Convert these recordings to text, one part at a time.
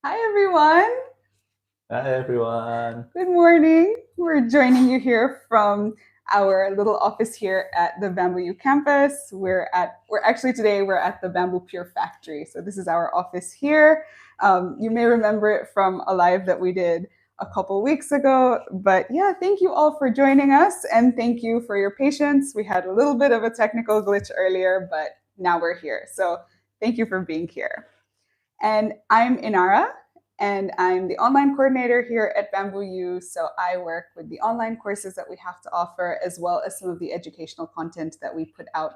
Hi, everyone. Hi everyone. Good morning. We're joining you here from our little office here at the Bamboo U campus. We're actually today we're at the Bamboo Pure Factory. So this is our office here. You may remember it from a live that we did a couple weeks ago. But yeah, thank you all for joining us and thank you for your patience. We had a little bit of a technical glitch earlier, but now we're here. So thank you for being here. And I'm Inara, and I'm the online coordinator here at Bamboo U. So I work with the online courses that we have to offer, as well as some of the educational content that we put out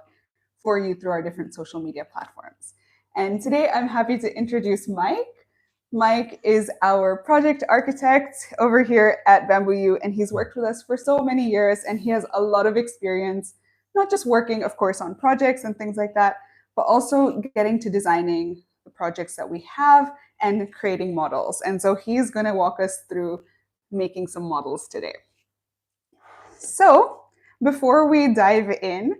for you through our different social media platforms. And today I'm happy to introduce Mike. Mike is our project architect over here at Bamboo U, and he's worked with us for so many years, and he has a lot of experience, not just working, of course, on projects and things like that, but also getting to designing the projects that we have and creating models. And so he's going to walk us through making some models today. So before we dive in,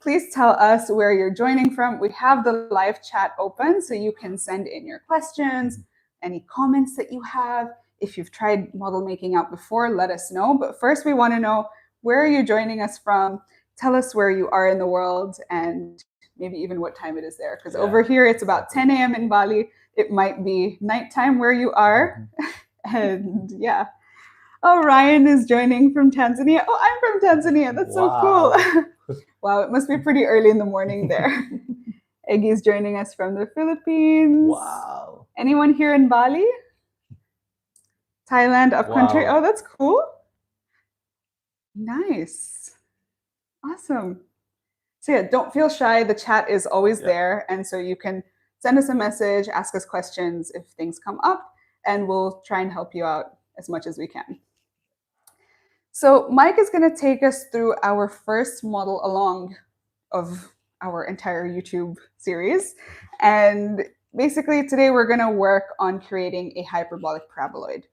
please tell us where you're joining from. We have the live chat open so you can send in your questions, any comments that you have. If you've tried model making out before, let us know. But first, we want to know, where are you joining us from? Tell us where you are in the world and maybe even what time it is there. Because over here, it's about 10 a.m. in Bali. It might be nighttime where you are. And yeah. Oh, Ryan is joining from Tanzania. Oh, I'm from Tanzania. That's so cool. Wow, it must be pretty early in the morning there. Eggy's joining us from the Philippines. Wow. Anyone here in Bali? Thailand, upcountry. Wow. Oh, that's cool. Nice. Awesome. So yeah, don't feel shy. The chat is always there. And so you can send us a message, ask us questions if things come up, and we'll try and help you out as much as we can. So Mike is going to take us through our first model along of our entire YouTube series. And basically today we're going to work on creating a hyperbolic paraboloid.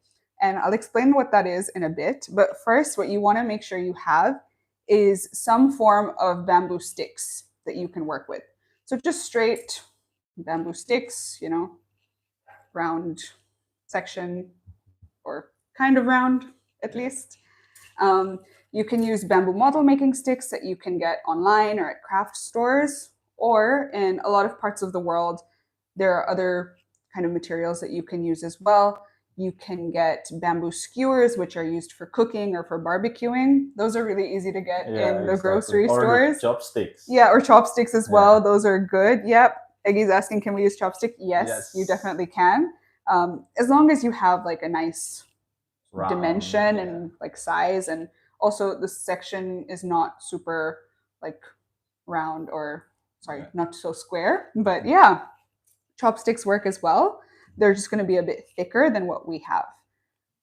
And I'll explain what that is in a bit. But first, what you want to make sure you have is some form of bamboo sticks that you can work with. So just straight bamboo sticks, round section or kind of round at least. You can use bamboo model making sticks that you can get online or at craft stores, or in a lot of parts of the world, there are other kind of materials that you can use as well. You can get bamboo skewers, which are used for cooking or for barbecuing. Those are really easy to get in the grocery stores. Chopsticks. Yeah, or chopsticks as well. Those are good. Yep. Eggy's asking, can we use chopstick? Yes, you definitely can. As long as you have like a nice dimension and like size, and also the section is not super like round or not so square, but yeah, chopsticks work as well. They're just going to be a bit thicker than what we have.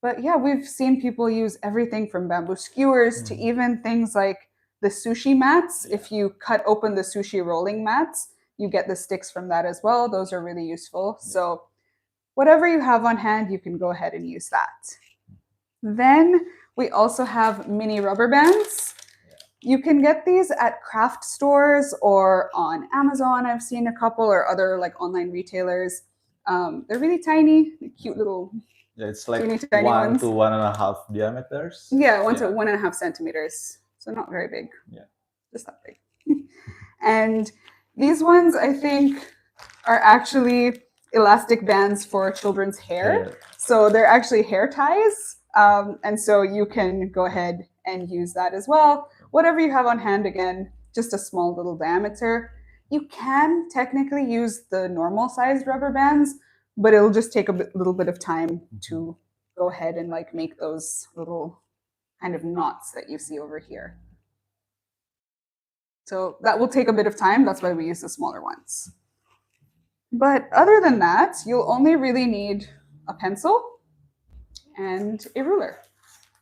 But yeah, we've seen people use everything from bamboo skewers to even things like the sushi mats. If you cut open the sushi rolling mats, you get the sticks from that as well. Those are really useful. So whatever you have on hand, you can go ahead and use that. Then we also have mini rubber bands. You can get these at craft stores or on Amazon. I've seen a couple, or other like online retailers. They're really tiny, cute little. Yeah, it's like tiny 1 ones. to 1.5 diameters. Yeah, 1 to 1.5 centimeters. So not very big. Yeah. Just that big. And these ones, I think, are actually elastic bands for children's hair. So they're actually hair ties. And so you can go ahead and use that as well. Whatever you have on hand, again, just a small little diameter. You can technically use the normal sized rubber bands, but it'll just take a little bit of time to go ahead and like make those little kind of knots that you see over here. So that will take a bit of time. That's why we use the smaller ones. But other than that, you'll only really need a pencil and a ruler.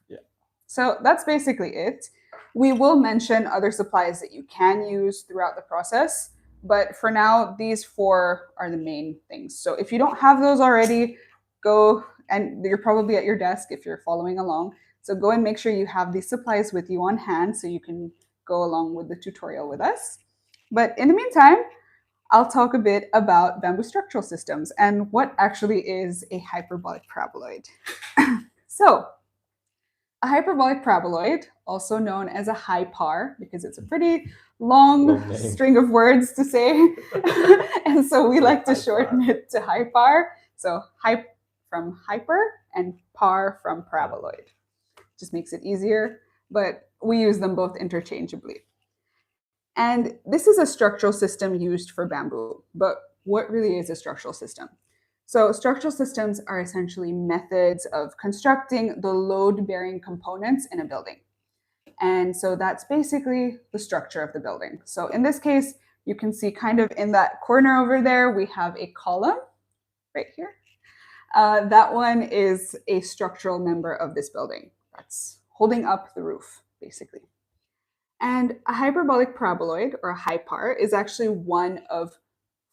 Yeah. So that's basically it. We will mention other supplies that you can use throughout the process, but for now, these four are the main things. So if you don't have those already, go, and you're probably at your desk if you're following along. So go and make sure you have these supplies with you on hand so you can go along with the tutorial with us. But in the meantime, I'll talk a bit about bamboo structural systems and what actually is a hyperbolic paraboloid. So, a hyperbolic paraboloid, also known as a hypar, because it's a pretty long string of words to say, and so we like to shorten it to hypar. So, hype from hyper and par from paraboloid. Just makes it easier, but we use them both interchangeably. And this is a structural system used for bamboo. But what really is a structural system? So, structural systems are essentially methods of constructing the load bearing components in a building. And so that's basically the structure of the building. So, in this case, you can see kind of in that corner over there, we have a column right here. That one is a structural member of this building that's holding up the roof, basically. And a hyperbolic paraboloid, or a hypar, is actually one of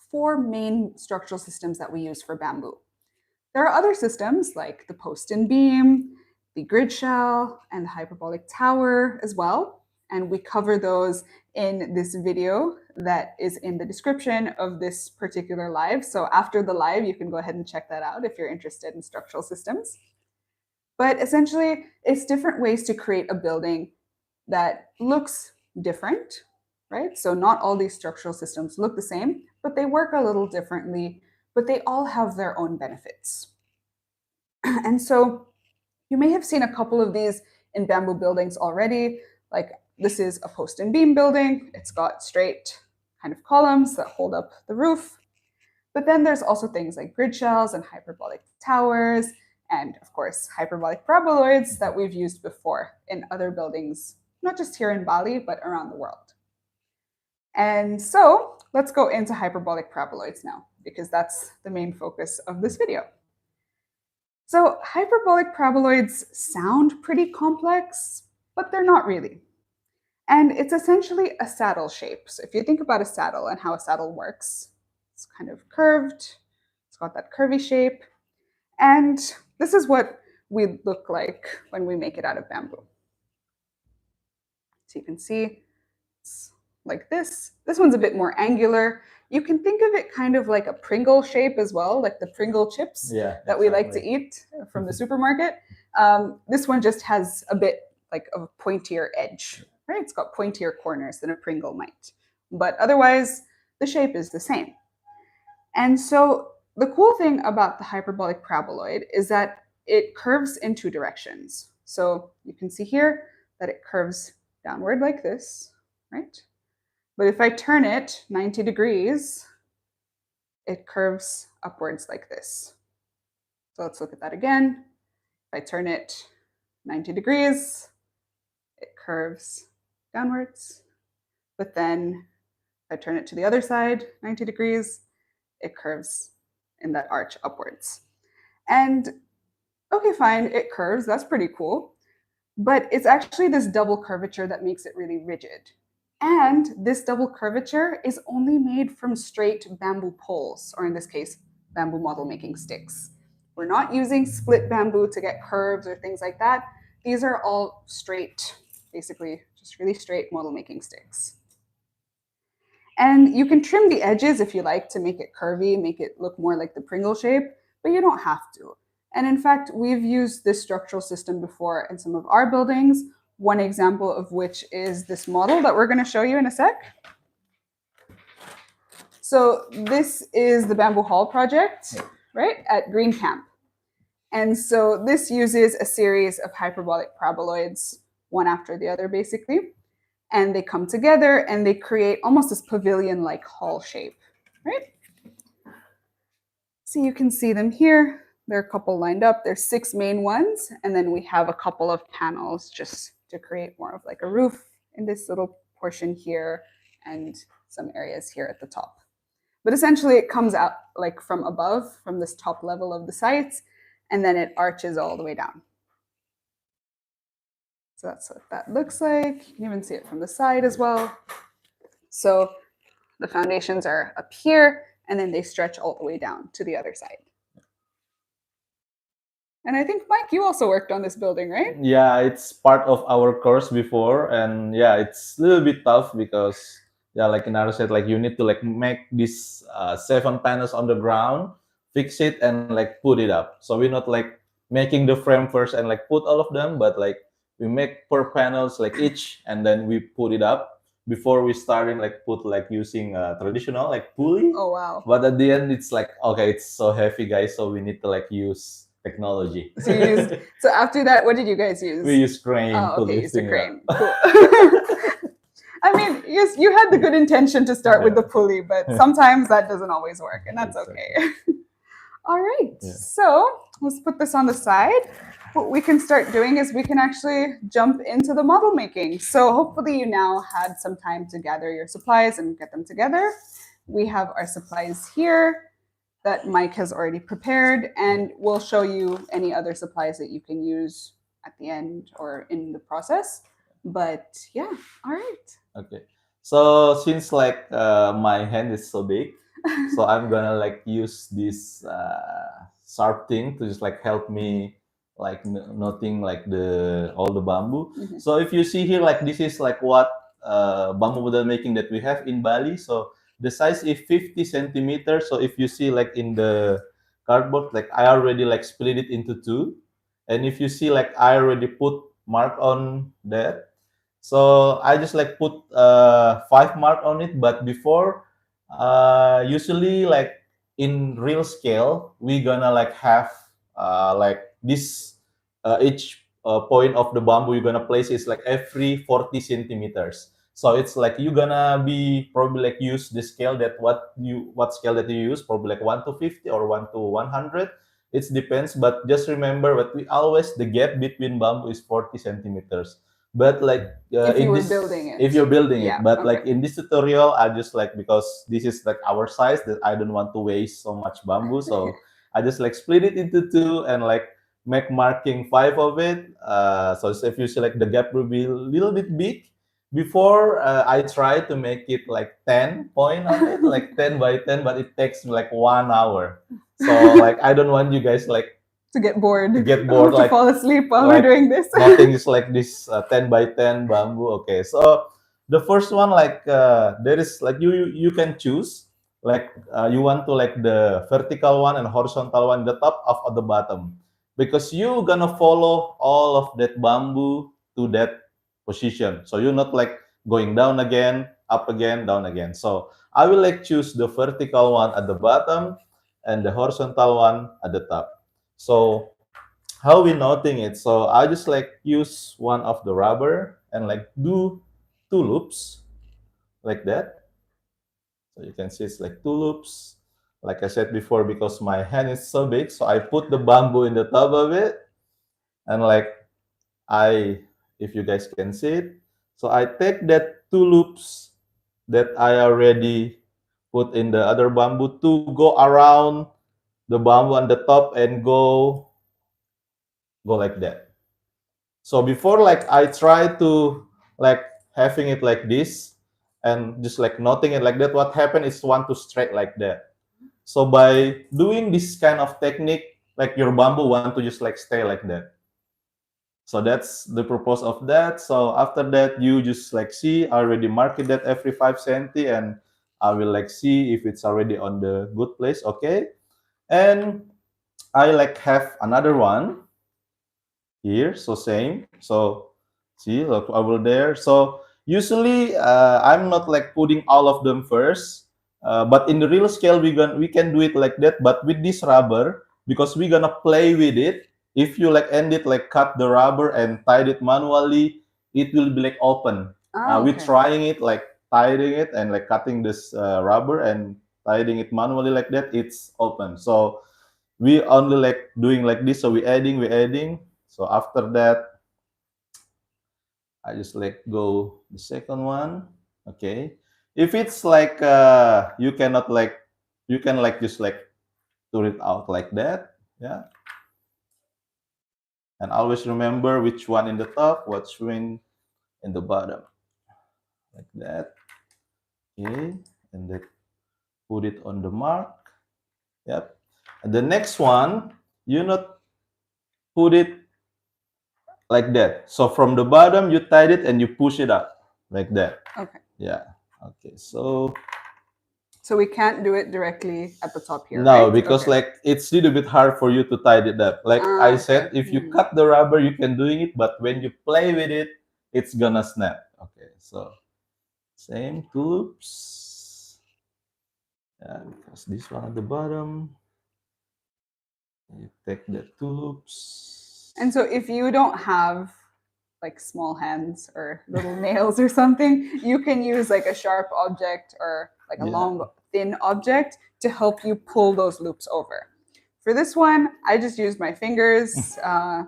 4 main structural systems that we use for bamboo. There are other systems like the post and beam, the grid shell, and the hyperbolic tower as well. And we cover those in this video that is in the description of this particular live. So after the live, you can go ahead and check that out if you're interested in structural systems. But essentially, it's different ways to create a building that looks different, right? So not all these structural systems look the same, but they work a little differently, but they all have their own benefits. And so you may have seen a couple of these in bamboo buildings already. Like this is a post and beam building. It's got straight kind of columns that hold up the roof. But then there's also things like grid shells and hyperbolic towers, and of course, hyperbolic paraboloids that we've used before in other buildings, not just here in Bali, but around the world. And so let's go into hyperbolic paraboloids now, because that's the main focus of this video. So hyperbolic paraboloids sound pretty complex, but they're not really. And it's essentially a saddle shape. So if you think about a saddle and how a saddle works, it's kind of curved, it's got that curvy shape, and this is what we look like when we make it out of bamboo. So you can see it's like this. This one's a bit more angular. You can think of it kind of like a Pringle shape as well, like the Pringle chips that we like to eat from the supermarket. This one just has a bit like of a pointier edge, right? It's got pointier corners than a Pringle might. But otherwise, the shape is the same. And so the cool thing about the hyperbolic paraboloid is that it curves in 2 directions. So you can see here that it curves downward like this, right? But if I turn it 90 degrees, it curves upwards like this. So let's look at that again. If I turn it 90 degrees, it curves downwards. But then if I turn it to the other side, 90 degrees, it curves in that arch upwards. And okay, fine, it curves, that's pretty cool. But it's actually this double curvature that makes it really rigid. And this double curvature is only made from straight bamboo poles, or in this case, bamboo model making sticks. We're not using split bamboo to get curves or things like that. These are all straight, basically just really straight model making sticks. And you can trim the edges if you like to make it curvy, make it look more like the Pringle shape, but you don't have to. And in fact, we've used this structural system before in some of our buildings, one example of which is this model that we're going to show you in a sec. So this is the Bamboo Hall project, right, at Green Camp. And so this uses a series of hyperbolic paraboloids, one after the other, basically. And they come together and they create almost this pavilion-like hall shape, right? So you can see them here. There are a couple lined up. There's 6 main ones, and then we have a couple of panels just to create more of like a roof in this little portion here and some areas here at the top. But essentially it comes out like from above, from this top level of the site, and then it arches all the way down. So that's what that looks like. You can even see it from the side as well. So the foundations are up here, and then they stretch all the way down to the other side. And I think, Mike, you also worked on this building, right? Yeah, it's part of our course before, and yeah, it's a little bit tough because yeah, like Inara said, like you need to like make these 7 panels on the ground, fix it, and like put it up. So we're not like making the frame first and like put all of them, but like we make per panels like each, and then we put it up before we starting like put like using traditional like pulley. Oh wow. But at the end, it's like okay, it's so heavy, guys, so we need to like use technology. So you used. So after that, what did you guys use? We use crane Oh, to okay. Use a lifting it crane. up. Cool. I mean, yes, you had the good intention to start with the pulley, but sometimes that doesn't always work, and that's okay. All right, so let's put this on the side. What we can start doing is we can actually jump into the model making. So hopefully you now had some time to gather your supplies and get them together. We have our supplies here that Mike has already prepared, and we'll show you any other supplies that you can use at the end or in the process. But yeah, all right. Okay. So since like my hand is so big, so I'm gonna like use this sharp thing to just like help me like noting like the all the bamboo. Mhm. So if you see here, like this is like what bamboo model making that we have in Bali. So the size is 50 centimeters. So if you see like in the cardboard, like I already like split it into two, and if you see like I already put mark on that. So I just like put 5 mark on it, but before usually like in real scale we gonna like have like this each point of the bamboo you're gonna place is like every 40 centimeters. So it's like you're gonna be probably like use the scale that what scale that you use, probably like 1 to 50 or 1 to 100. It depends, but just remember that we always the gap between bamboo is 40 centimeters. But like If you in were this, building it. if you're building Yeah, it, but okay. like in this tutorial, I just like because this is like our size that I don't want to waste so much bamboo, so I just like split it into two and like make marking 5 of it. So if you select the gap will be a little bit big. Before I try to make it like 10 point on it, like 10 by 10, but it takes me like 1 hour. So like I don't want you guys like to get bored. To like, fall asleep while we're doing this. Nothing is like this 10 by 10 bamboo. Okay, so the first one like there is like you can choose like you want to like the vertical one and horizontal one, the top of the bottom, because you gonna follow all of that bamboo to that position. So you're not like going down again, up again, down again. So I will like choose the vertical one at the bottom and the horizontal one at the top. So how we noting it? So I just like use one of the rubber and like do 2 loops like that. So you can see it's like 2 loops. Like I said before, because my hand is so big, so I put the bamboo in the top of it, and like if you guys can see it, so I take that 2 loops that I already put in the other bamboo to go around the bamboo on the top and go like that. So before like I try to like having it like this and just like noting it like that, what happened is want to straight like that. So by doing this kind of technique, like your bamboo want to just like stay like that. So that's the purpose of that. So after that, you just like see, I already mark it that every 5 centi, and I will like see if it's already on the good place. Okay. And I like have another one here, so same. So see, look, I will there. So usually I'm not like putting all of them first, but in the real scale we can do it like that. But with this rubber, because we're gonna play with it, if you like end it like cut the rubber and tied it manually, it will be like open. We're trying it like tying it and like cutting this rubber and tying it manually like that, it's open. So we only like doing like this. So we adding. So after that, I just let go the second one. Okay. If it's like you can like just like turn it out like that. Yeah. And always remember which one in the top, which one in the bottom. Like that. Okay. And then put it on the mark. Yep. And the next one, you not put it like that. So from the bottom, you tied it and you push it up like that. Okay. Yeah. Okay, so we can't do it directly at the top here, no, right? because Okay. like it's a little bit hard for you to tie it up. Like I said, Okay. if you cut the rubber, you can doing it, but when you play with it, it's gonna snap. Okay, so same two loops. Yeah, because this one at the bottom. You take the two loops. And so if you don't have like small hands or little nails or something, you can use like a sharp object or like a long, thin object to help you pull those loops over. For this one, I just used my fingers. I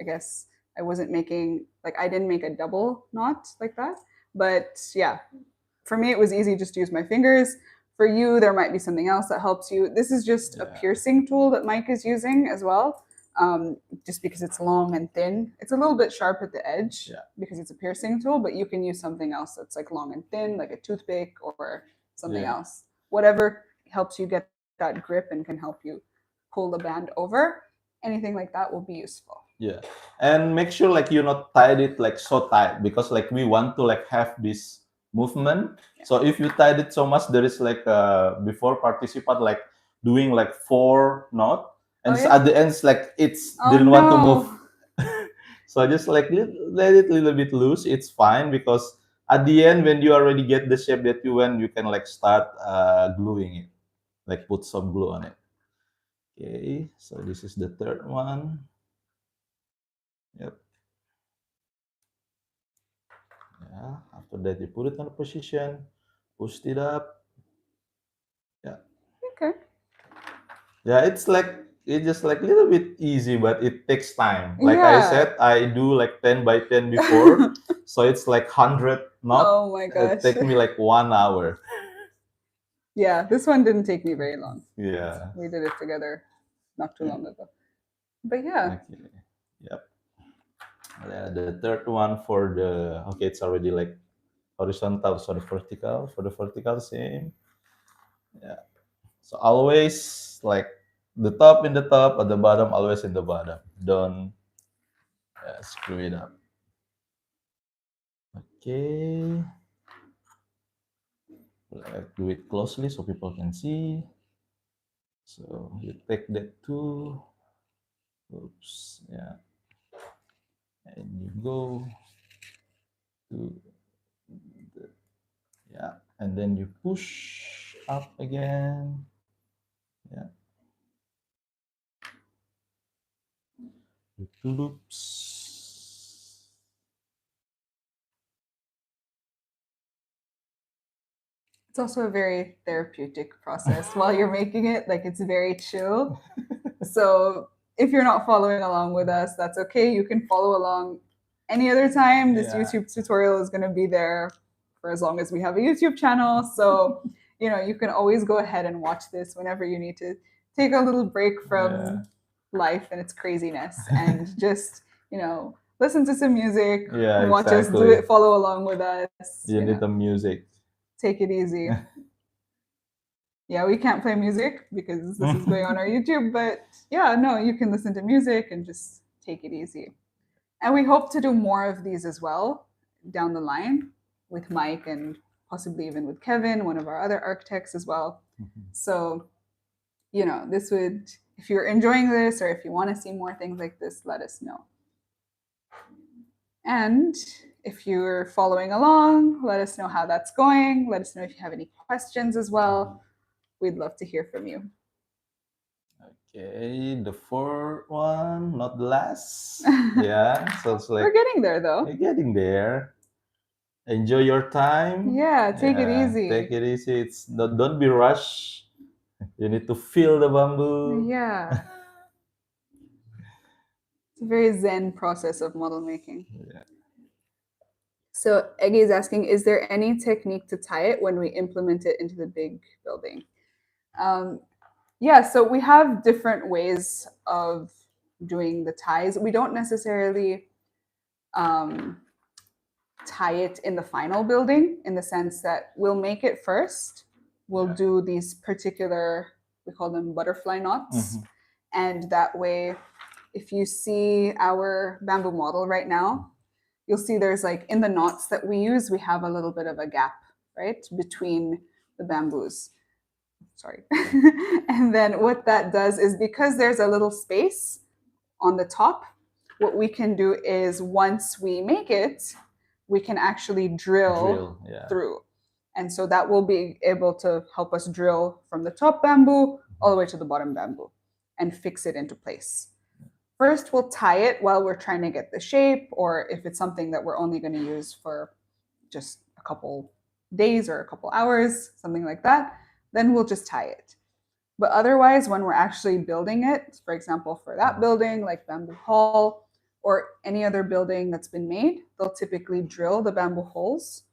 guess I wasn't making, like, I didn't make a double knot like that. But yeah, for me, it was easy just to use my fingers. For you, there might be something else that helps you. This is just a piercing tool that Mike is using as well. Just because it's long and thin. It's a little bit sharp at the edge because it's a piercing tool, but you can use something else that's like long and thin, like a toothpick or something else. Whatever helps you get that grip and can help you pull the band over. Anything like that will be useful. Yeah, and make sure like you not tied it like so tight, because like we want to like have this movement. So if you tied it so much, there is like before participant like doing like 4 knot, and at the end it's like it's didn't want to move. So just like let it a little bit loose. It's fine, because at the end when you already get the shape that you want, you can like start gluing it, like put some glue on it. Okay, so this is the third one. Yep. Yeah, after that you put it on a position, push it up. Yeah. Okay. Yeah, it's just like a little bit easy, but it takes time. Like I said, I do like 10 by 10 before, so it's like 100 knot. Oh my gosh. It take me like 1 hour. Yeah, this one didn't take me very long. Yeah. We did it together not too long ago. But yeah. Okay. Yep. Yeah, the third one for the it's already like horizontal, so the vertical. For the vertical, same. Yeah. So always like the top in the top, at the bottom always in the bottom. Don't screw it up. Okay. Do it closely so people can see. So you take that two. Oops. Yeah. And you go to the, and then you push up again. Yeah. The two loops. It's also a very therapeutic process while you're making it. Like, it's very chill. So if you're not following along with us, that's okay. You can follow along any other time. This YouTube tutorial is going to be there for as long as we have a YouTube channel. So, you can always go ahead and watch this whenever you need to take a little break from life and its craziness and just, listen to some music, watch us do it, follow along with us. You need the music. Take it easy. Yeah, we can't play music because this is going on our YouTube, but yeah, no, you can listen to music and just take it easy. And we hope to do more of these as well down the line with Mike and possibly even with Kevin, one of our other architects as well. So, this would, if you're enjoying this or if you want to see more things like this, let us know. And if you're following along, let us know how that's going. Let us know if you have any questions as well. We'd love to hear from you. Okay, the fourth one, not the last. Yeah, so it's like we're getting there though. We're getting there. Enjoy your time. Yeah, take it easy. Take it easy. It's don't be rushed. You need to feel the bamboo. Yeah. It's a very zen process of model making. Yeah. So Eggy is asking, is there any technique to tie it when we implement it into the big building? Yeah, so we have different ways of doing the ties. We don't necessarily tie it in the final building, in the sense that we'll make it first. We'll do these particular, we call them butterfly knots. And that way, if you see our bamboo model right now, you'll see there's like in the knots that we use, we have a little bit of a gap right, between the bamboos. Sorry. And then what that does is, because there's a little space on the top, what we can do is, once we make it, we can actually drill through. And so that will be able to help us drill from the top bamboo all the way to the bottom bamboo and fix it into place. First, we'll tie it while we're trying to get the shape, or if it's something that we're only going to use for just a couple days or a couple hours, something like that, then we'll just tie it. But otherwise, when we're actually building it, for example, for that building, like Bamboo Hall, or any other building that's been made, they'll typically drill the bamboo holes,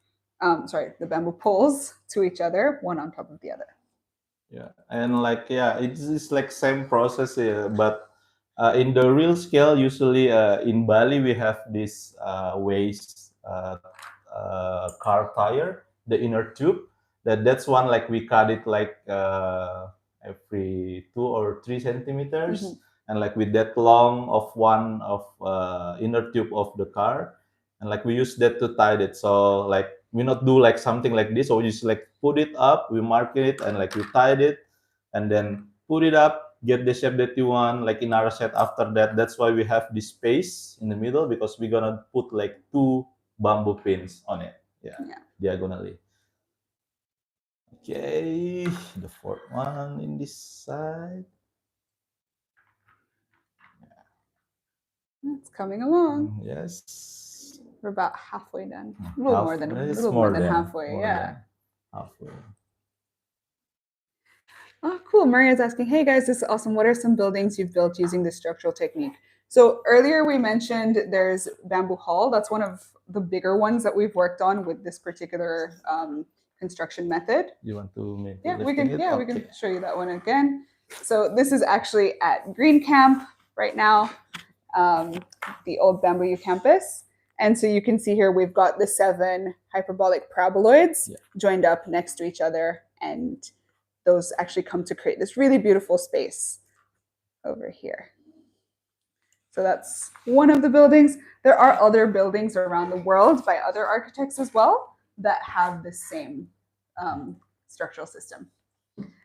the bamboo poles to each other, one on top of the other. Yeah, and like it's like same process, but in the real scale, usually in Bali we have this waist car tire, the inner tube. That's one, like we cut it like every 2 or 3 centimeters, and like with that long of one of inner tube of the car, and like we use that to tie it. So like we not do like something like this, or we just like put it up, we mark it, and like we tied it, and then put it up, get the shape that you want, like in our set after that. That's why we have this space in the middle, because we're gonna put like 2 bamboo pins on it, diagonally. Okay, the fourth one in this side. It's coming along. Yes. We're about halfway done. A little more than halfway. Halfway. Oh, cool. Maria's asking, hey guys, this is awesome. What are some buildings you've built using this structural technique? So earlier we mentioned there's Bamboo Hall. That's one of the bigger ones that we've worked on with this particular construction method. You want to make we can show you that one again. So this is actually at Green Camp right now, the old Bamboo campus. And so you can see here we've got the 7 hyperbolic paraboloids joined up next to each other, and those actually come to create this really beautiful space over here. So that's one of the buildings. There are other buildings around the world by other architects as well that have the same structural system.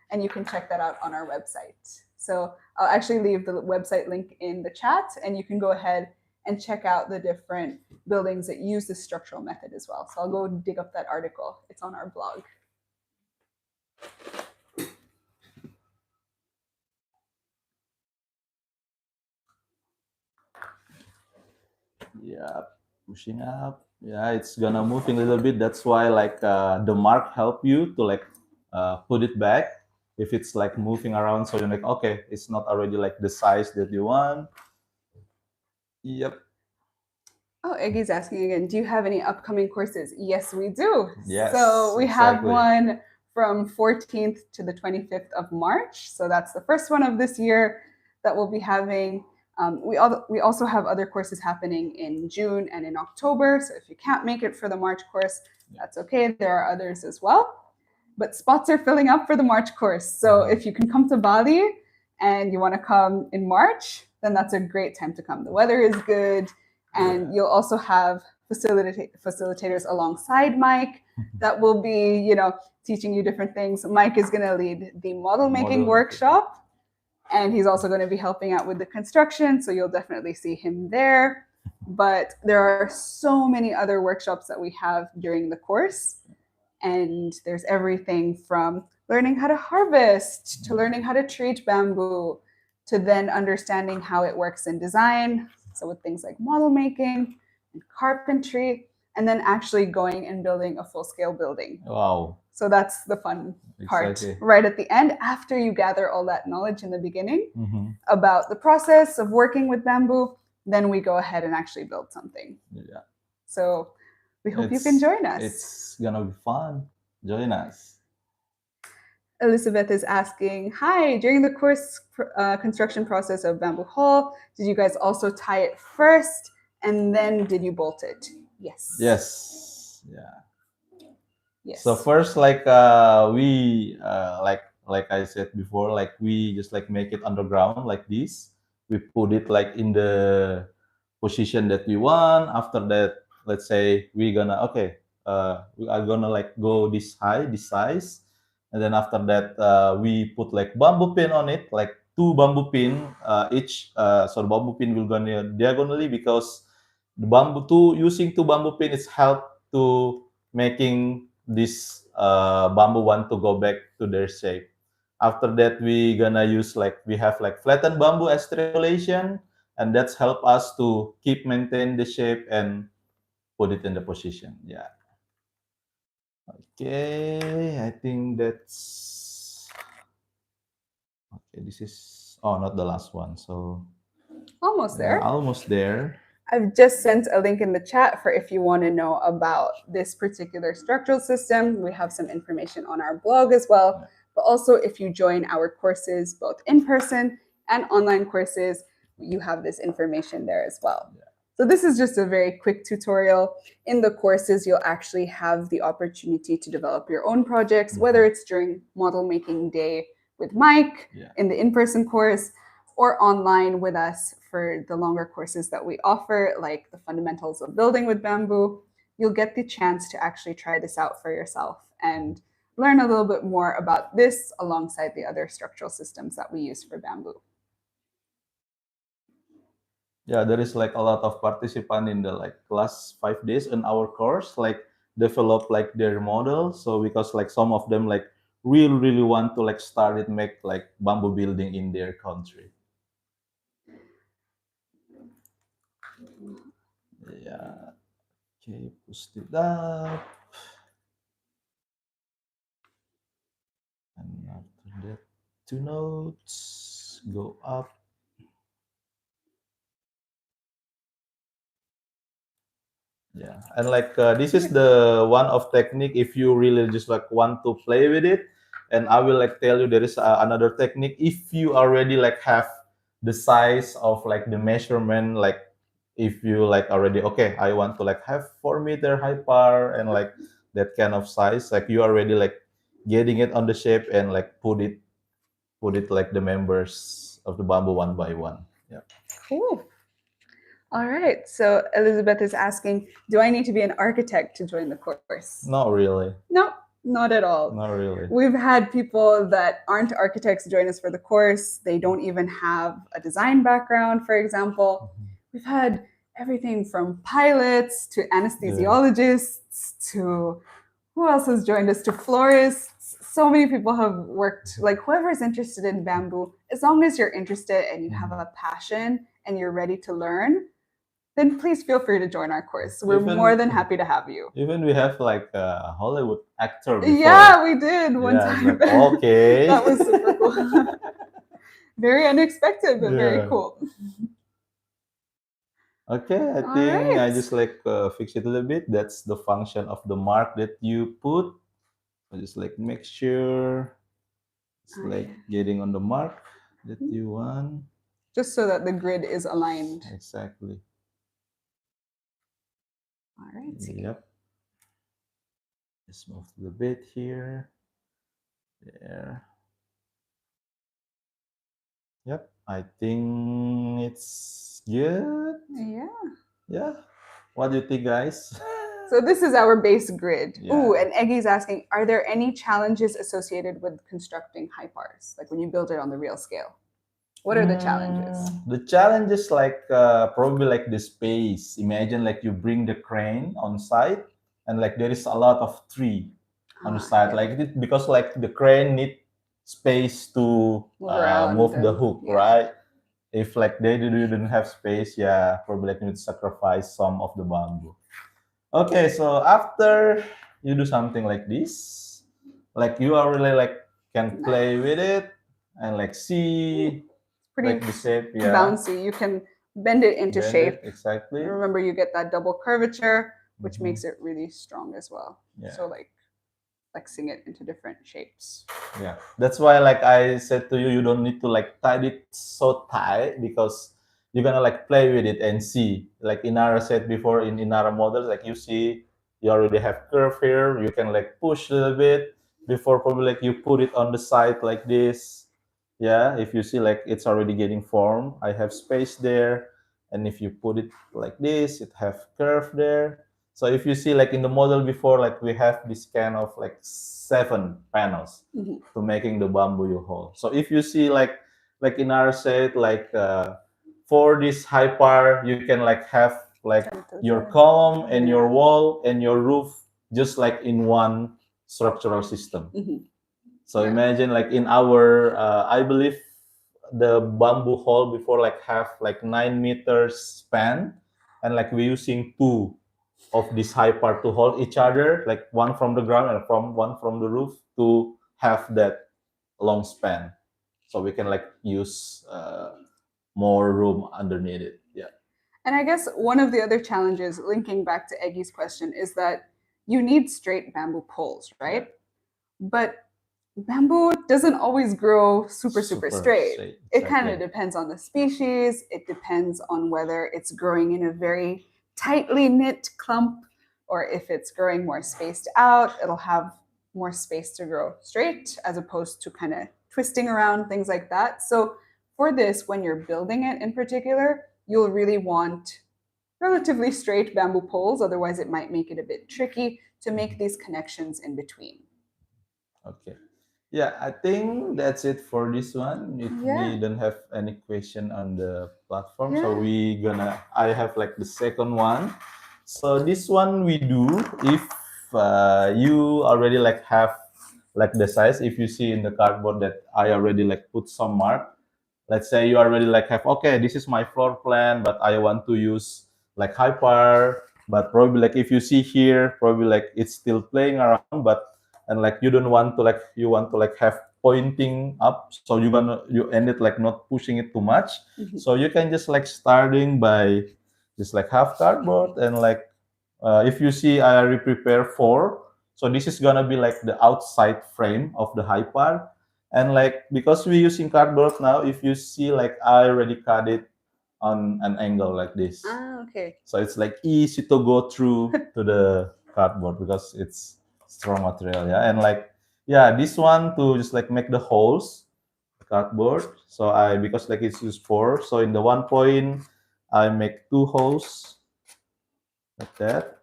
And you can check that out on our website. So I'll actually leave the website link in the chat, and you can go ahead and check out the different buildings that use this structural method as well. So I'll go dig up that article. It's on our blog. Yeah, pushing up. Yeah, it's gonna moving a little bit. That's why like the mark help you to like put it back if it's like moving around. So you're like, okay, it's not already like the size that you want. Yep. Oh, Eggy's asking again, do you have any upcoming courses? Yes, we do. Yes. So we have one from 14th to the 25th of March. So that's the first one of this year that we'll be having. We also have other courses happening in June and in October. So if you can't make it for the March course, that's okay. There are others as well. But spots are filling up for the March course. So if you can come to Bali and you want to come in March, then that's a great time to come. The weather is good. And you'll also have facilitators alongside Mike that will be, teaching you different things. Mike is going to lead the model making workshop, and he's also going to be helping out with the construction. So you'll definitely see him there. But there are so many other workshops that we have during the course. And there's everything from learning how to harvest to learning how to treat bamboo to then understanding how it works in design. So with things like model making and carpentry, and then actually going and building a full-scale building. Wow. So that's the fun part right at the end, after you gather all that knowledge in the beginning about the process of working with bamboo, then we go ahead and actually build something. Yeah. So we hope you can join us. It's gonna be fun. Join us. Elizabeth is asking, hi, during the course construction process of Bamboo Hall, did you guys also tie it first and then did you bolt it? Yes. Yes. Yeah. Yes. So first, like we like I said before, like we just like make it underground like this. We put it like in the position that we want. After that, let's say we're gonna we are gonna like go this high, this size, and then after that we put like bamboo pin on it, like two bamboo pin each. So the bamboo pin will go diagonally because the bamboo two using two bamboo pin is help to making this bamboo one to go back to their shape. After that we gonna use like we have like flattened bamboo as triangulation, and that's help us to keep maintain the shape and put it in the position. Yeah. Okay, I think that's okay. This is not the last one. So Almost yeah, there. almost there. I've just sent a link in the chat for if you want to know about this particular structural system. We have some information on our blog as well. But also, if you join our courses, both in person and online courses, you have this information there as well. So this is just a very quick tutorial. In the courses, you'll actually have the opportunity to develop your own projects, whether it's during model making day with Mike in the in-person course, or online with us for the longer courses that we offer, like the fundamentals of building with bamboo. You'll get the chance to actually try this out for yourself and learn a little bit more about this alongside the other structural systems that we use for bamboo. Yeah, there is like a lot of participant in the like last 5 days in our course, like develop like their model. So because like some of them like really want to like start it, make like bamboo building in their country. Yeah. Okay, push it up. And after that, 2 nodes go up. Yeah, and like this is the one of technique if you really just like want to play with it. And I will like tell you there is another technique if you already like have the size of like the measurement, like if you like already okay, I want to like have 4 meter hypar and like that kind of size, like you already like getting it on the shape and like put it like the members of the bamboo one by one. Yeah. Cool. All right. So Elizabeth is asking, do I need to be an architect to join the course? Not really. No, not at all. Not really. We've had people that aren't architects join us for the course. They don't even have a design background, for example. We've had everything from pilots to anesthesiologists to who else has joined us, to florists. So many people have worked, like whoever's interested in bamboo, as long as you're interested and you have a passion and you're ready to learn, then please feel free to join our course. We're more than happy to have you. Even we have like a Hollywood actor before. Yeah, we did one time. Like, okay. That was super cool. Very unexpected, but very cool. Okay, I think I just like fix it a little bit. That's the function of the mark that you put. I just like make sure it's like getting on the mark that you want. Just so that the grid is aligned. Exactly. All right. Yep. Just move to the bit here. There. Yep. I think it's good. Yeah. Yeah. What do you think, guys? So this is our base grid. Yeah. Ooh, and Eggy's asking, are there any challenges associated with constructing hypars? Like when you build it on the real scale? What are the challenges? The challenges like probably like the space. Imagine like you bring the crane on site and like there is a lot of tree on the side, like it, because like the crane need space to move the hook, right? If like they didn't have space, yeah, probably like you need to sacrifice some of the bamboo. Okay, so after you do something like this, like you are really like can play with it and like see pretty like the shape, bouncy. You can bend it into shape. Exactly. And remember, you get that double curvature, which makes it really strong as well. Yeah. So like flexing it into different shapes. Yeah, that's why like I said to you, you don't need to like tie it so tight because you're gonna like play with it and see. Like in our set before in our models, like you see, you already have curve here. You can like push a little bit before probably like you put it on the side like this. Yeah, if you see like it's already getting formed, I have space there, and if you put it like this, it have curve there. So if you see like in the model before, like we have this kind of like 7 panels to making the bamboo hole. So if you see like in our set, like for this hypar, you can like have like your column and your wall and your roof just like in one structural system. So imagine like in our, I believe the bamboo hole before like have like 9 meters span, and like we're using 2 of this hypar to hold each other, like one from the ground and one from the roof to have that long span, so we can like use more room underneath it. Yeah. And I guess one of the other challenges, linking back to Eggy's question, is that you need straight bamboo poles, right? Yeah. But bamboo doesn't always grow super straight. Exactly. It kind of depends on the species. It depends on whether it's growing in a very tightly knit clump, or if it's growing more spaced out, it'll have more space to grow straight as opposed to kind of twisting around, things like that. So for this, when you're building it in particular, you'll really want relatively straight bamboo poles, otherwise it might make it a bit tricky to make these connections in between. Okay. Yeah, I think that's it for this one. If we don't have any question on the platform, so I have like the second one. So this one we do if you already like have like the size. If you see in the cardboard that I already like put some mark. Let's say you already like have, okay, this is my floor plan, but I want to use like hypar, but probably like if you see here, probably like it's still playing around, but and like you don't want to like you want to like have pointing up, so you end it like not pushing it too much. So you can just like starting by just like half cardboard, and like if you see I already prepare 4, so this is gonna be like the outside frame of the hypar. And like because we're using cardboard now, if you see like I already cut it on an angle like this. Okay. So it's like easy to go through to the cardboard because it's strong material. Yeah. And like, yeah, this one to just like make the holes, cardboard. So because like it's used 4, so in the one point, I make 2 holes like that.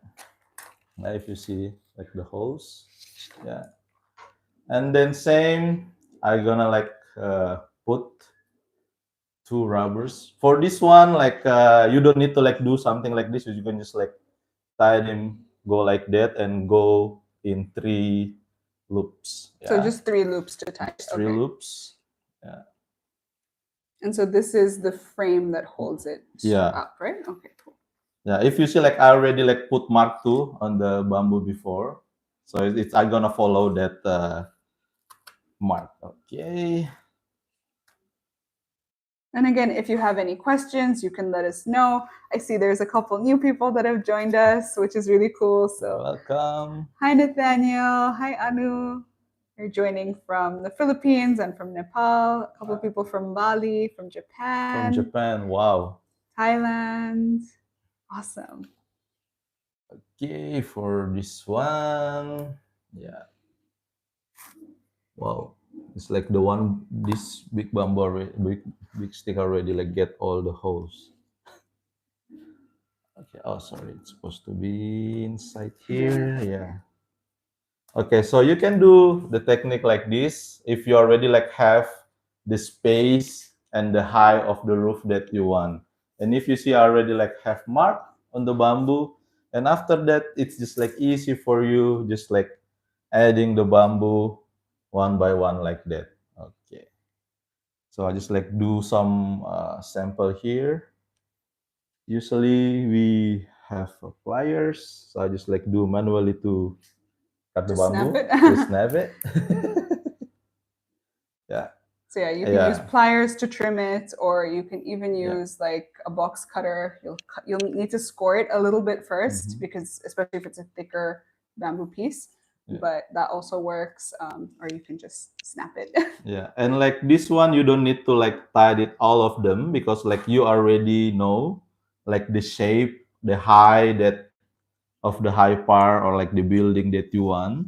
Now if you see like the holes, yeah. And then same, I'm gonna like put 2 rubbers. For this one, like you don't need to like do something like this. You can just like tie them, go like that, and go in 3 loops. Yeah. So just 3 loops to tie. Just 3 loops. Yeah. And so this is the frame that holds it up, right? Okay, cool. Yeah, if you see like I already like put mark 2 on the bamboo before, so I'm gonna follow that mark. Okay. And again, if you have any questions, you can let us know. I see there's a couple new people that have joined us, which is really cool. So welcome. Hi Nathaniel. Hi Anu. You're joining from the Philippines and from Nepal. A couple people from Bali, from Japan. From Japan, wow. Thailand. Awesome. Okay, for this one, yeah. Wow, it's like the one, this big bamboo already, big stick already like get all the holes. Okay, oh sorry, it's supposed to be inside here. Yeah. Okay, so you can do the technique like this if you already like have the space and the height of the roof that you want. And if you see already like have mark on the bamboo, and after that it's just like easy for you, just like adding the bamboo one by one like that. Okay. So I just like do some sample here. Usually we have pliers, so I just like do manually to cut the bamboo. Just snap it. Yeah. So yeah, you can use pliers to trim it, or you can even use like a box cutter. You'll need to score it a little bit first, because especially if it's a thicker bamboo piece. But that also works, or you can just snap it. Yeah, and like this one, you don't need to like tie it all of them, because like you already know like the shape, the height that of the hypar or like the building that you want.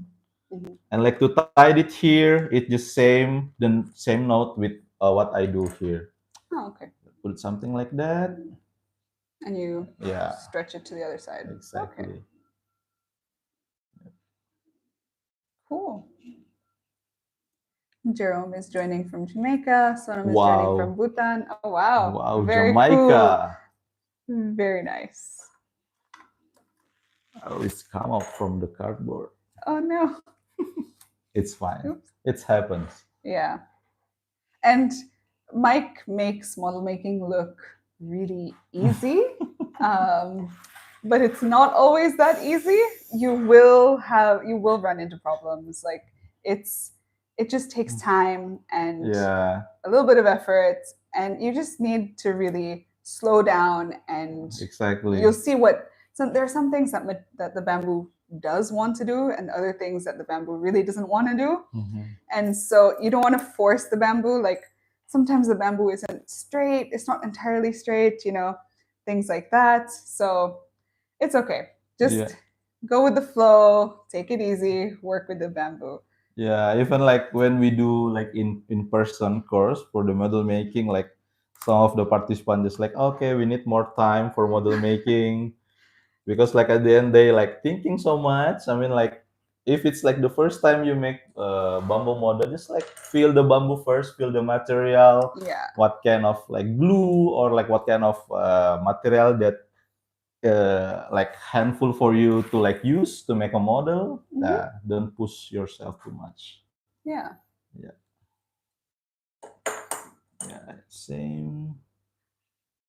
And like to tie it here, it's just the same note with what I do here. Oh, okay. Put something like that. And you stretch it to the other side. Exactly. Okay. Cool. Jerome is joining from Jamaica. Sonam is joining Wow. from Bhutan. Oh, wow. Wow, Very Jamaica. cool. Very nice. Oh, it's come up from the cardboard. Oh, no. It's fine. Oops. It happens. Yeah. And Mike makes model making look really easy. But it's not always that easy. You will run into problems. Like it just takes time and Yeah, a little bit of effort, and you just need to really slow down, and exactly. you'll see what there are some things that the bamboo does want to do, and other things that the bamboo really doesn't want to do. And so you don't want to force the bamboo. Like sometimes the bamboo isn't straight, it's not entirely straight, things like that. So it's okay. Just Yeah. go with the flow, take it easy, work with the bamboo. Yeah, even like when we do like in person course for the model making, like some of the participants just like, okay, we need more time for model making, because like at the end they like thinking so much. I mean, like if it's like the first time you make a bamboo model, just like feel the bamboo first, feel the material, Yeah. what kind of like glue or like what kind of material that like handful for you to like use to make a model. Don't push yourself too much. Yeah. Yeah, same.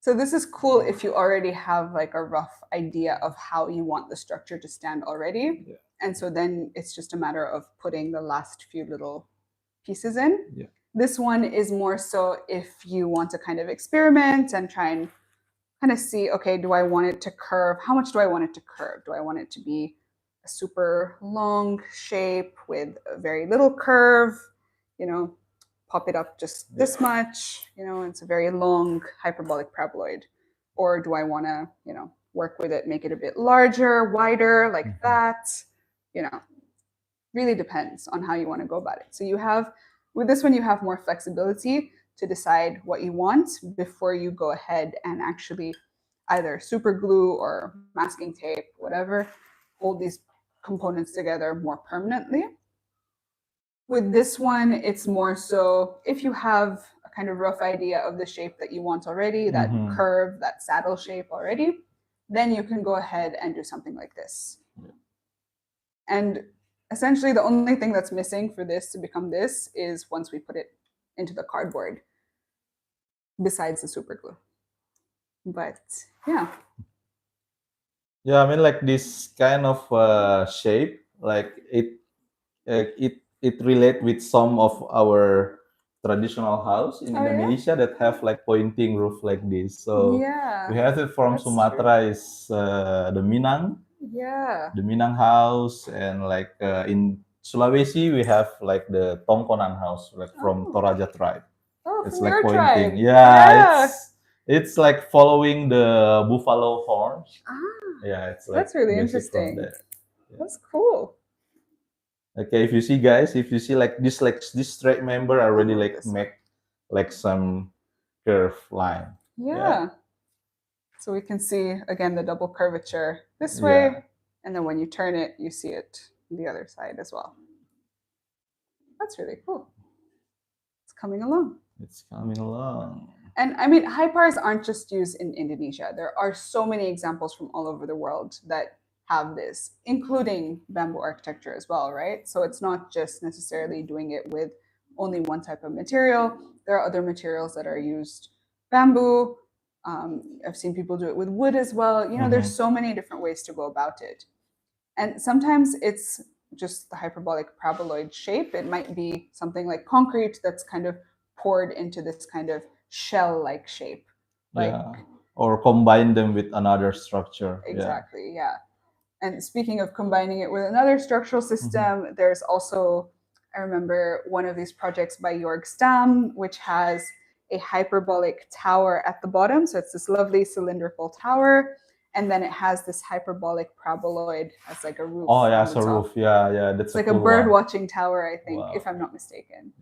So this is cool if you already have like a rough idea of how you want the structure to stand already. Yeah. And so then it's just a matter of putting the last few little pieces in. Yeah. This one is more so if you want to kind of experiment and try and kind of see, okay, do I want it to curve? How much do I want it to curve? Do I want it to be a super long shape with a very little curve? Pop it up just this much, it's a very long hyperbolic paraboloid. Or do I want to, work with it, make it a bit larger, wider, like that? Really depends on how you want to go about it. So with this one, you have more flexibility to decide what you want before you go ahead and actually either super glue or masking tape, whatever, hold these components together more permanently. With this one, it's more so if you have a kind of rough idea of the shape that you want already, that curve, that saddle shape already, then you can go ahead and do something like this. And essentially the only thing that's missing for this to become this is once we put it into the cardboard, besides the super glue. But yeah. Yeah, I mean, like this kind of shape, like it relate with some of our traditional house in Indonesia that have like pointing roof like this. So yeah, we have it from Sumatra is the Minang. Yeah. The Minang house, and like in Sulawesi we have like the Tongkonan house, like from Toraja tribe. Oh, It's from like your pointing. tribe. Yeah, it's like following the buffalo horns. Yeah, it's like That's really basic from interesting. there. That's cool. Okay, if you see guys, if you see like this straight member already like make like some curve line. Yeah. So we can see again the double curvature this way, and then when you turn it, you see it the other side as well. That's really cool. It's coming along. It's coming along. And I mean, hypars aren't just used in Indonesia. There are so many examples from all over the world that have this, including bamboo architecture as well, right? So it's not just necessarily doing it with only one type of material. There are other materials that are used. Bamboo, I've seen people do it with wood as well. There's so many different ways to go about it. And sometimes it's just the hyperbolic paraboloid shape. It might be something like concrete that's kind of poured into this kind of shell-like shape. Or combine them with another structure. Exactly, yeah. And speaking of combining it with another structural system, there's also, I remember one of these projects by Jorg Stam, which has a hyperbolic tower at the bottom. So it's this lovely cylindrical tower. And then it has this hyperbolic paraboloid as like a roof. Oh yeah, it's a roof. Yeah. That's like a bird watching tower, I think, if I'm not mistaken.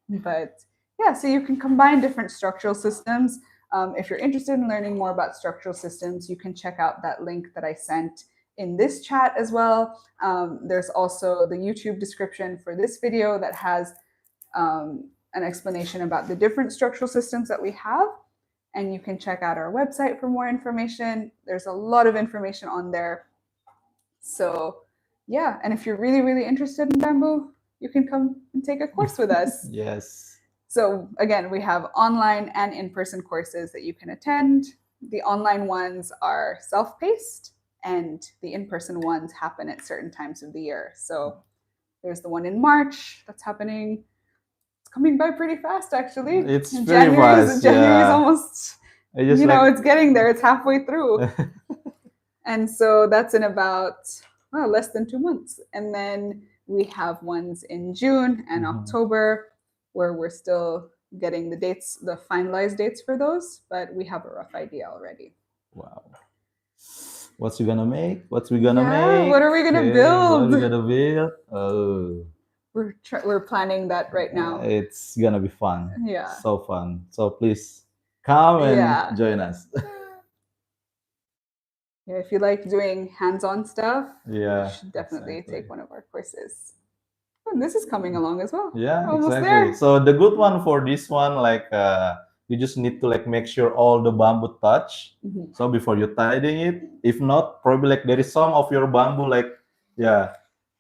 But yeah, so you can combine different structural systems. If you're interested in learning more about structural systems, you can check out that link that I sent in this chat as well. There's also the YouTube description for this video that has an explanation about the different structural systems that we have. And you can check out our website for more information. There's a lot of information on there. So yeah, and if you're really, really interested in bamboo, you can come and take a course with us. Yes. So again, we have online and in-person courses that you can attend. The online ones are self-paced, and the in-person ones happen at certain times of the year. So there's the one in March that's happening. It's coming by pretty fast, actually. It's very fast. January is almost, like, it's getting there. It's halfway through. And so that's in about less than 2 months. And then we have ones in June and October where we're still getting the dates, the finalized dates for those, but we have a rough idea already. Wow. What's we gonna make? What's we gonna make? What are we gonna build? What are we gonna build? Oh. We're planning that right now. It's gonna be fun. Yeah. So fun. So please come and join us. Yeah, if you like doing hands-on stuff, you should definitely take one of our courses. And this is coming along as well. Yeah, almost exactly. there. So the good one for this one, like you just need to like make sure all the bamboo touch. So before you tidying it, if not, probably like there is some of your bamboo like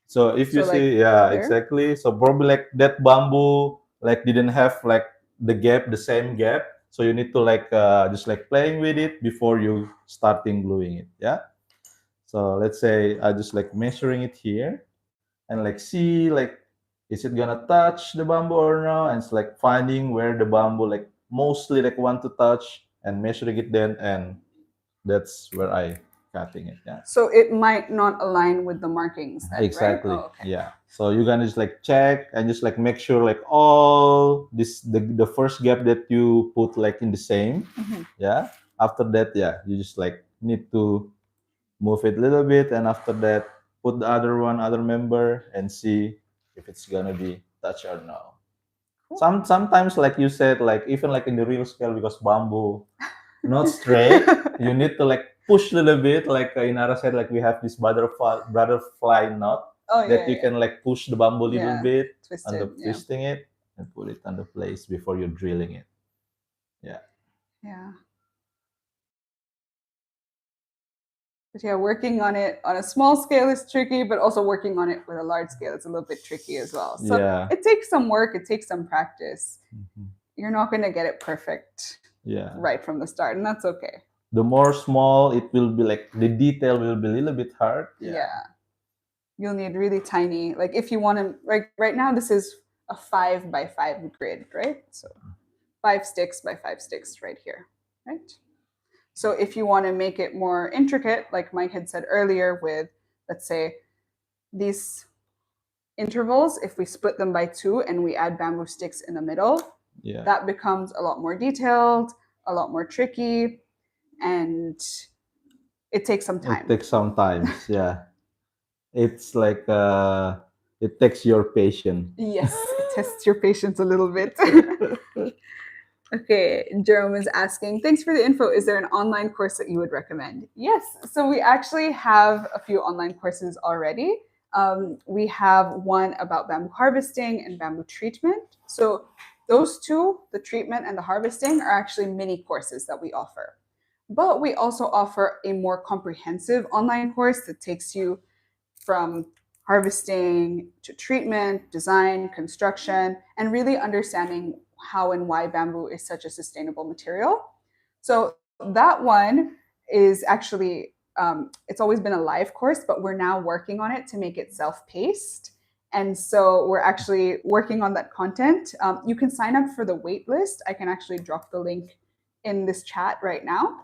So if you see, exactly. So probably like that bamboo like didn't have like the same gap. So you need to like just like playing with it before you starting gluing it. Yeah. So let's say I just like measuring it here and like see like is it gonna touch the bamboo or no? And it's like finding where the bamboo like mostly like want to touch and measuring it then, and that's where I cutting it. Yeah. So it might not align with the markings. Then, exactly. Right? Oh, okay. Yeah. So you're gonna just like check and just like make sure like all this the first gap that you put like in the same. Yeah. After that, you just like need to move it a little bit, and after that put the other member and see if it's gonna be touch or no. Sometimes like you said, like even like in the real scale, because bamboo not straight, you need to like push a little bit. Like in our side, like we have this butterfly knot that you can like push the bamboo a little bit under twisting it and put it under place before you're drilling it. Yeah. But working on it on a small scale is tricky, but also working on it with a large scale is a little bit tricky as well. So it takes some work, it takes some practice. You're not going to get it perfect right from the start, and that's okay. The more small it will be, like the detail will be a little bit hard. You'll need really tiny, like if you want to, like right now this is a 5x5 grid, right? So 5 sticks by 5 sticks right here, right? So if you want to make it more intricate, like Mike had said earlier with, let's say, these intervals, if we split them by 2 and we add bamboo sticks in the middle, that becomes a lot more detailed, a lot more tricky, and it takes some time. It takes some time, It's like, it takes your patience. Yes, it tests your patience a little bit. Okay, Jerome is asking, thanks for the info. Is there an online course that you would recommend? Yes, so we actually have a few online courses already. We have one about bamboo harvesting and bamboo treatment. So those two, the treatment and the harvesting, are actually mini courses that we offer. But we also offer a more comprehensive online course that takes you from harvesting to treatment, design, construction, and really understanding how and why bamboo is such a sustainable material. So that one is actually, it's always been a live course, but we're now working on it to make it self-paced. And so we're actually working on that content. You can sign up for the wait list. I can actually drop the link in this chat right now.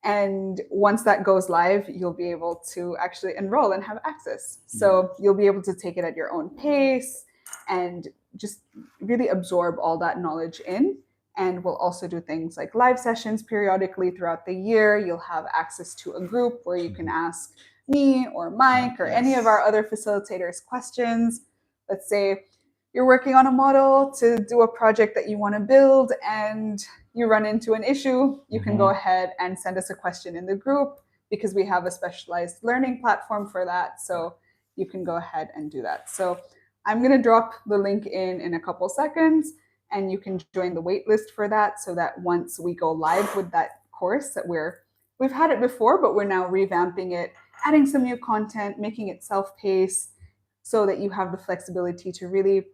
And once that goes live, you'll be able to actually enroll and have access. So you'll be able to take it at your own pace and just really absorb all that knowledge in. And we'll also do things like live sessions periodically throughout the year. You'll have access to a group where you can ask me or Mike or any of our other facilitators questions. Let's say you're working on a model to do a project that you want to build and you run into an issue, you can go ahead and send us a question in the group. because we have a specialized learning platform for that. So you can go ahead and do that. So I'm going to drop the link in a couple seconds, and you can join the waitlist for that, so that once we go live with that course, that we've had it before, but we're now revamping it, adding some new content, making it self-paced, so that you have the flexibility to really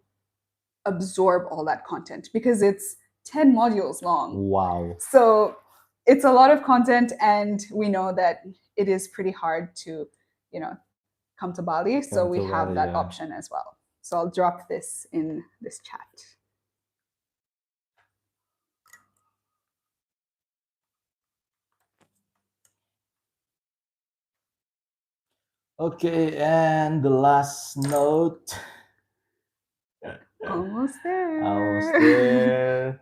absorb all that content, because it's 10 modules long. Wow. So it's a lot of content, and we know that it is pretty hard to, come to Bali. So we have that option as well. So I'll drop this in this chat. Okay, and the last note. Almost there. Almost there.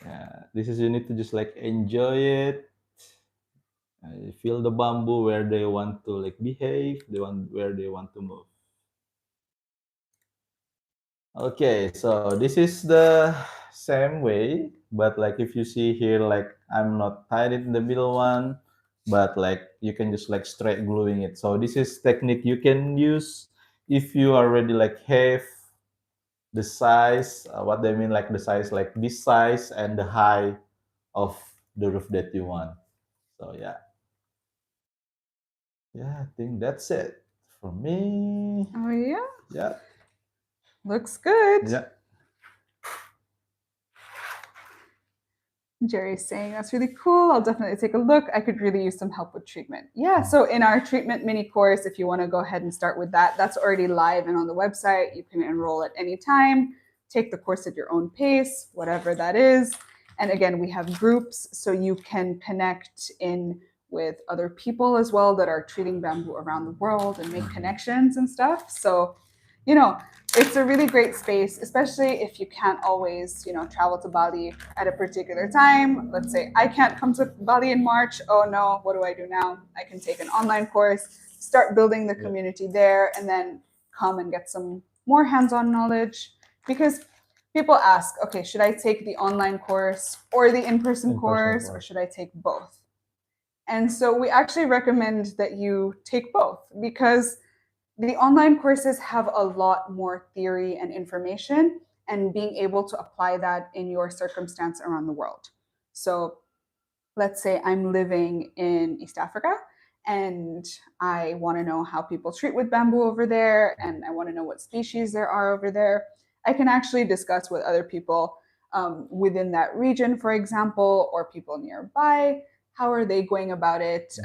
Yeah, this is, you need to just like enjoy it. Feel the bamboo where they want to like behave, where they want to move. Okay, so this is the same way, but like if you see here, like I'm not tied it in the middle one, but like you can just like straight gluing it. So this is technique you can use if you already like have the size, what they mean, like the size, like this size and the height of the roof that you want. So yeah, I think that's it for me. Oh yeah. Yeah. Looks good. Yeah. Jerry's saying that's really cool. I'll definitely take a look. I could really use some help with treatment. Yeah, so in our treatment mini course, if you want to go ahead and start with that, that's already live and on the website. You can enroll at any time, take the course at your own pace, whatever that is. And again, we have groups, so you can connect in with other people as well that are treating bamboo around the world and make connections and stuff. So, it's a really great space, especially if you can't always, travel to Bali at a particular time. Let's say I can't come to Bali in March. Oh no, what do I do now? I can take an online course, start building the community there, and then come and get some more hands-on knowledge. Because people ask, okay, should I take the online course or the in-person course, or should I take both? And so we actually recommend that you take both, because the online courses have a lot more theory and information, and being able to apply that in your circumstance around the world. So let's say I'm living in East Africa and I want to know how people treat with bamboo over there, and I want to know what species there are over there. I can actually discuss with other people within that region, for example, or people nearby. How are they going about it?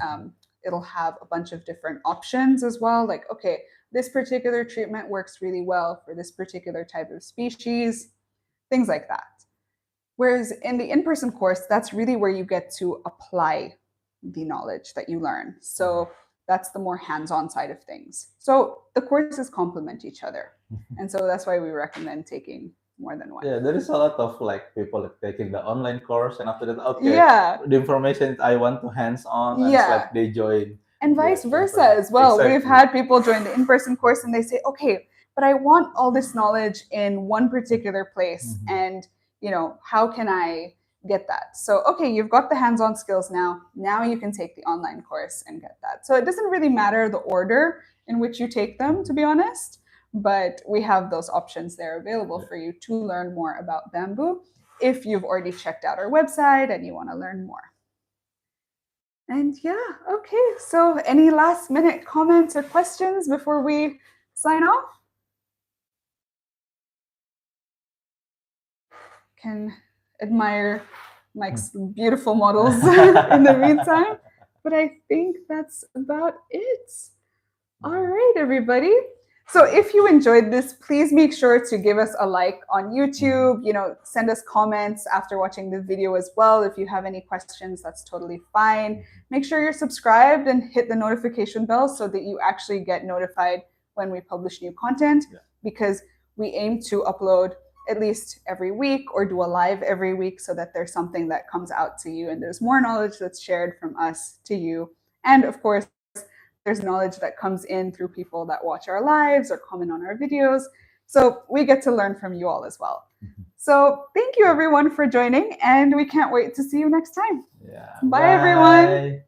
It'll have a bunch of different options as well. Like, okay, this particular treatment works really well for this particular type of species, things like that. Whereas in the in-person course, that's really where you get to apply the knowledge that you learn. So that's the more hands-on side of things. So the courses complement each other. And so that's why we recommend taking more than one. Yeah, there is a lot of like people taking the online course, and after that, okay, the information I want to hands-on, and it's like they join. And vice versa as well. Exactly. We've had people join the in-person course and they say, okay, but I want all this knowledge in one particular place. And, how can I get that? So, okay, you've got the hands-on skills now. Now you can take the online course and get that. So it doesn't really matter the order in which you take them, to be honest, but we have those options there available for you to learn more about bamboo if you've already checked out our website and you want to learn more. And okay, so any last minute comments or questions before we sign off? Can admire Mike's beautiful models in the meantime, but I think that's about it. All right, everybody. So if you enjoyed this, please make sure to give us a like on YouTube, send us comments after watching the video as well. If you have any questions, that's totally fine. Make sure you're subscribed and hit the notification bell so that you actually get notified when we publish new content, because we aim to upload at least every week or do a live every week, so that there's something that comes out to you and there's more knowledge that's shared from us to you. And of course, there's knowledge that comes in through people that watch our lives or comment on our videos. So we get to learn from you all as well. So thank you everyone for joining, and we can't wait to see you next time. Yeah. Bye everyone.